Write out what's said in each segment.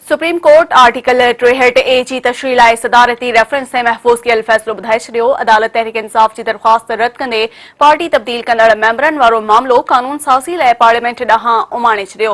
Supreme court article 63A जी तशरीह लाइ सदारती reference से महफूज़ कयल फ़ैसिलो ॿुधाए छॾियो। अदालत तहरीक इंसाफ़ जी दरख़्वास्त रद्द कंदे पार्टी तब्दील कंदड़ मेंबरनि वारो मामिलो कानून साज़ी लाइ पार्लियामेंट ॾांहुं उमाणे छॾियो।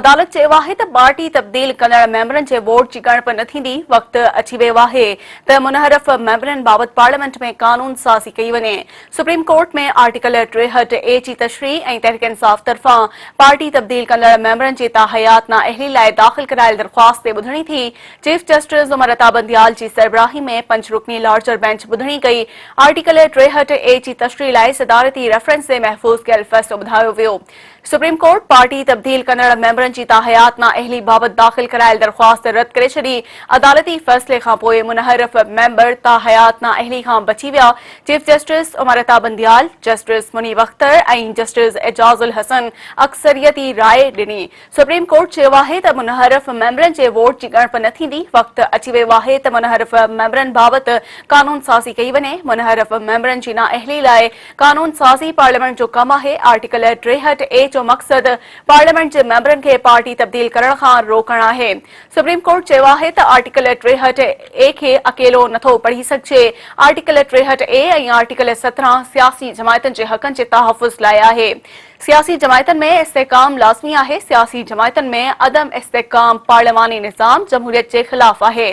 अदालत चयो आहे त पार्टी तब्दील कंदड़ मेंबरनि जे वोट जी ॻणप न थींदी। वक़्तु अची वियो आहे त मुनहरफ़ मेंबरनि बाबति पार्लियामेंट में कानून साज़ी कई वञे। सुप्रीम कोर्ट में आर्टिकल 63A जी तशरीह ऐं तहरीक इंसाफ़ तरफ़ां पार्टी तब्दील कंदड़ मेंबरनि जी ताहयात नाअहली लाइ दाख़िल करायल दरख़्वास्त ते ॿुधणी थी। चीफ जस्टिस उमर अता बंदियाल जी सरबराही में 5 रुकनी लार्जर बेंच ॿुधणी कई। आर्टिकल 63A जी तशरीह लाइ सदारती रेफरेंस से महफूज़ कयल फ़ैसिलो ॿुधायो वियो। सुप्रीम कोर्ट पार्टी तब्दील कंदड़ मेंबरनि जी ताहयात नाअहली बाबति दाख़िल करायल दरख़्वास्त रद्द करे छॾी। अदालती फ़ैसिले खां पोइ मुनहरफ़ मेंबर ताहयात नाअहली खां बची विया। Chief justice Umar Ata Bandial, justice Munib Akhtar ऐं जस्टिस एजाज़ुल हसन अक्सरियती राय ॾिनी। सुप्रीम कोर्ट चयो आहे त मुनहरफ़ मेंबरनि जे वोट जी ॻणप न थींदी। वक़्तु अची वियो आहे त मुनहरफ़ मेंबरनि बाबति कानून साज़ी कई वञे। मुनहरफ़ मेंबरनि जी नाअहली लाइ कानून साज़ी पार्लियामेंट जो कमु आहे। आर्टिकल 63A जो मक़सदु पार्लियामेंट जे मेंबरनि खे पार्टी तब्दील करण खां रोकणु आहे। सुप्रीम कोर्ट चयो आहे त आर्टिकल 63A खे अकेलो नथो पढ़ी सघिजे। आर्टिकल 63A ऐं आर्टिकल 17 सियासी जमायतुनि जे हक़नि जे तहफ़ुज़ लाइ आहे। सियासी जमायतुनि में इस्तेहकाम लाज़मी आहे। सियासी जमायतुनि में अदम इस्तेहकाम पार्लियामानी निज़ाम जमहूरियत जे ख़िलाफ़ आहे।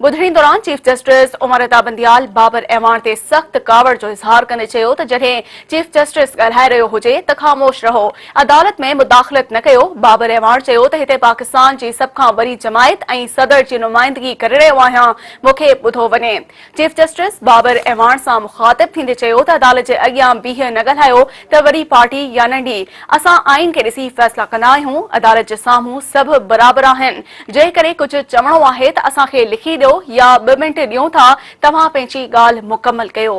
ॿुधणी दौरान चीफ जस्टिस उमर अता बंदियाल बाबर अहवान ते सख़्त कावड़ जो इज़हार कंदे चयो त जॾहिं चीफ जस्टिस ॻाल्हाए रहियो हुजे त ख़ामोश रहो, अदालत में मुदाख़लत न कयो। बाबर अहवान चयो त हिते पाकिस्तान जी सभ खां वॾी जमायत ऐं सदर जी नुमाइंदगी करे रहियो आहियां, मूंखे ॿुधो वञे। चीफ जस्टिस बाबर अहवान सां मुख़ातिब थींदे चयो त अदालत जे अॻियां बीह न ॻाल्हायो त वॾी पार्टी या नंढी, असां आइन खे ॾिसी फ़ैसिला कंदा आहियूं। अदालत जे साम्हूं सभु बराबरि आहिनि। जंहिं करे कुझु चवणो आहे त असांखे लिखी ॾियो या 2 मिंट ॾियूं था, तव्हां पंहिंजी ॻाल्हि मुकमल कयो।